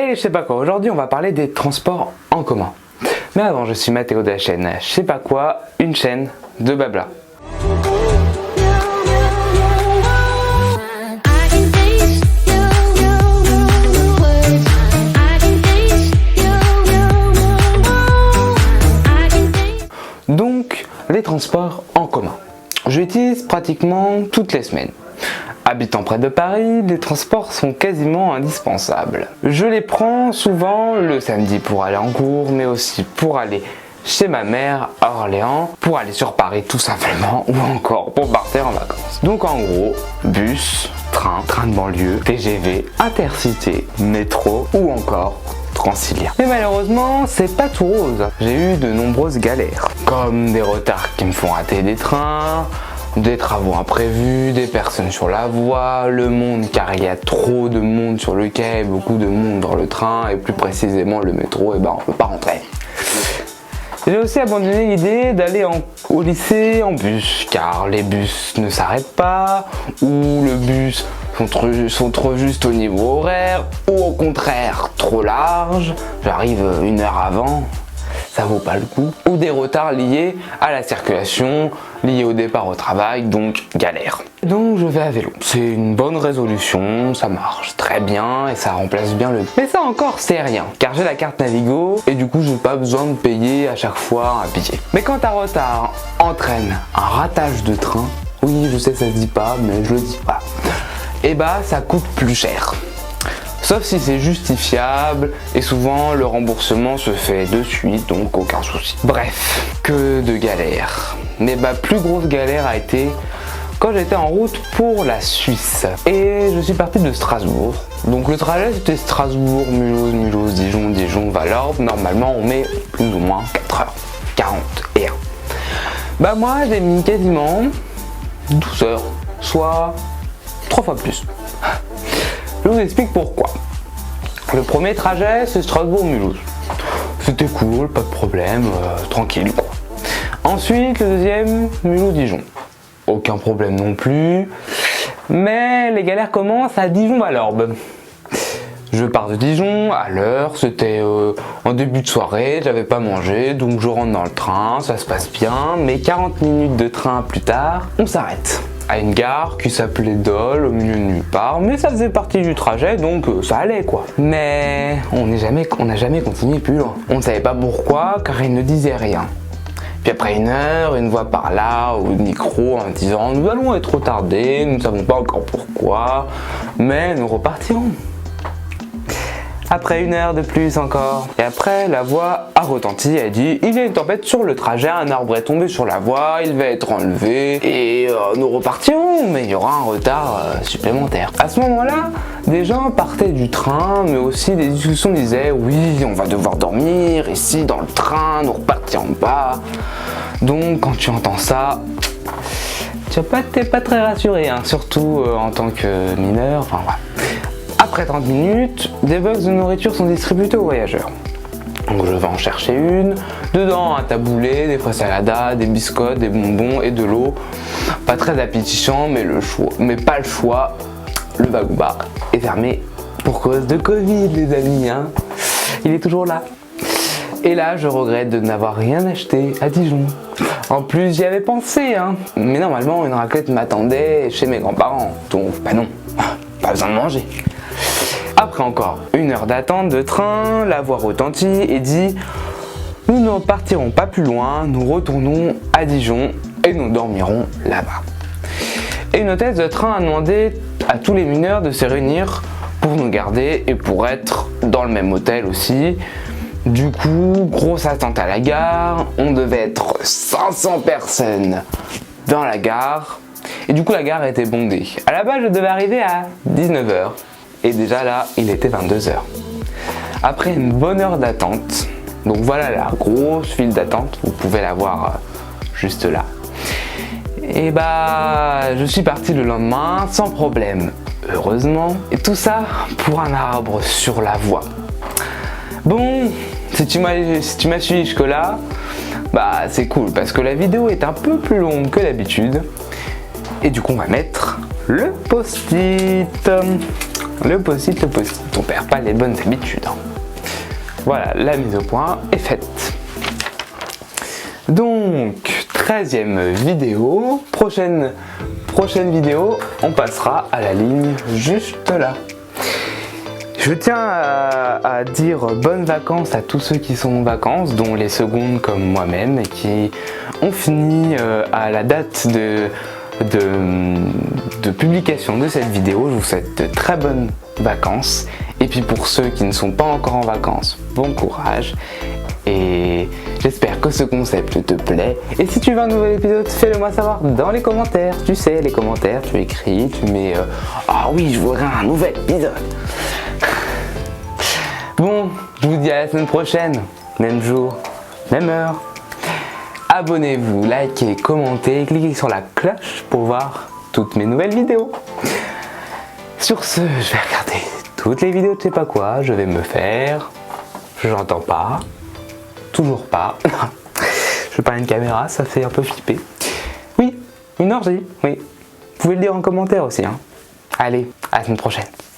Hey, je sais pas quoi, aujourd'hui on va parler des transports en commun. Mais avant, je suis Mathéo de la chaîne Je sais pas quoi, une chaîne de blabla. Donc, les transports en commun. Je l'utilise pratiquement toutes les semaines. Habitant près de Paris, les transports sont quasiment indispensables. Je les prends souvent le samedi pour aller en cours, mais aussi pour aller chez ma mère à Orléans, pour aller sur Paris tout simplement, ou encore pour partir en vacances. Donc en gros, bus, train de banlieue, TGV, Intercité, métro ou encore Transilien. Mais malheureusement, c'est pas tout rose. J'ai eu de nombreuses galères, comme des retards qui me font rater des trains, des travaux imprévus, des personnes sur la voie, le monde car il y a trop de monde sur le quai, beaucoup de monde dans le train et plus précisément le métro, et ben on peut pas rentrer. J'ai aussi abandonné l'idée d'aller au lycée en bus car les bus ne s'arrêtent pas ou le bus sont trop juste au niveau horaire ou au contraire trop large, j'arrive une heure avant. Ça vaut pas le coup, ou des retards liés à la circulation, liés au départ au travail, donc galère. Donc je vais à vélo. C'est une bonne résolution, ça marche très bien et ça remplace bien le... Mais ça encore c'est rien, car j'ai la carte Navigo et du coup j'ai pas besoin de payer à chaque fois un billet. Mais quand un retard entraîne un ratage de train, oui je sais ça se dit pas mais je le dis pas, et bah ça coûte plus cher. Sauf si c'est justifiable et souvent le remboursement se fait de suite donc aucun souci. Bref, que de galères. Mais ma plus grosse galère a été quand j'étais en route pour la Suisse. Et je suis parti de Strasbourg. Donc le trajet c'était Strasbourg, Mulhouse, Mulhouse, Dijon, Dijon, Valorbe. Normalement on met plus ou moins 4h41. Bah moi j'ai mis quasiment 12 heures, soit 3 fois plus. Je vous explique pourquoi. Le premier trajet, c'est Strasbourg-Mulhouse. C'était cool, pas de problème, tranquille quoi. Ensuite, le deuxième, Mulhouse-Dijon. Aucun problème non plus. Mais les galères commencent à Dijon-Valorbe. Je pars de Dijon à l'heure, c'était en début de soirée, j'avais pas mangé, donc je rentre dans le train, ça se passe bien, mais 40 minutes de train plus tard, on s'arrête à une gare qui s'appelait Dole, au milieu de nulle part, mais ça faisait partie du trajet, donc ça allait quoi. Mais on n'a jamais continué plus loin. On ne savait pas pourquoi, car il ne disait rien. Puis après une heure, une voix par là, au micro, en disant « Nous allons être retardés, nous ne savons pas encore pourquoi, mais nous repartirons. » Après une heure de plus encore. Et après, la voix a retenti et a dit « Il y a une tempête sur le trajet, un arbre est tombé sur la voie, il va être enlevé et nous repartirons, mais il y aura un retard supplémentaire. » À ce moment-là, des gens partaient du train, mais aussi des discussions disaient « Oui, on va devoir dormir ici dans le train, nous repartirons pas. » Donc quand tu entends ça, t'es pas très rassuré, hein, surtout en tant que mineur, enfin voilà. Après 30 minutes, des box de nourriture sont distribuées aux voyageurs. Donc je vais en chercher une. Dedans, un taboulé, des frais saladas, des biscottes, des bonbons et de l'eau. Pas très appétissant, mais pas le choix. Le bagouba est fermé pour cause de Covid, les amis. Hein. Il est toujours là. Et là, je regrette de n'avoir rien acheté à Dijon. En plus, j'y avais pensé. Hein. Mais normalement, une raclette m'attendait chez mes grands-parents. Donc, bah non, pas besoin de manger. Après encore une heure d'attente de train, la voix retentit et dit « Nous ne partirons pas plus loin, nous retournons à Dijon et nous dormirons là-bas. » Et une hôtesse de train a demandé à tous les mineurs de se réunir pour nous garder et pour être dans le même hôtel aussi. Du coup, grosse attente à la gare, on devait être 500 personnes dans la gare. Et du coup, la gare était bondée. À la base, je devais arriver à 19h. Et déjà là, il était 22h. Après une bonne heure d'attente, donc voilà la grosse file d'attente, vous pouvez la voir juste là. Et bah, je suis parti le lendemain sans problème, heureusement. Et tout ça pour un arbre sur la voie. Bon, si tu m'as suivi jusque là, bah c'est cool parce que la vidéo est un peu plus longue que d'habitude. Et du coup, on va mettre le post-it. Le post-it, on perd pas les bonnes habitudes. Voilà, la mise au point est faite. Donc, 13e vidéo, prochaine vidéo, on passera à la ligne juste là. Je tiens à dire bonnes vacances à tous ceux qui sont en vacances, dont les secondes comme moi-même, et qui ont fini à la date de publication de cette vidéo. Je vous souhaite de très bonnes vacances. Et puis pour ceux qui ne sont pas encore en vacances, bon courage. Et j'espère que ce concept te plaît. Et si tu veux un nouvel épisode, fais-le moi savoir dans les commentaires. Tu sais, les commentaires, tu écris, tu mets ah oui, je voudrais un nouvel épisode. Bon, je vous dis à la semaine prochaine, même jour, même heure. Abonnez-vous, likez, commentez, cliquez sur la cloche pour voir toutes mes nouvelles vidéos. Sur ce, je vais regarder toutes les vidéos de je sais pas quoi, je vais me faire, j'entends pas, toujours pas. Je parle à une caméra, ça fait un peu flipper. Oui, une orgie, oui. Vous pouvez le dire en commentaire aussi. Hein. Allez, à la semaine prochaine.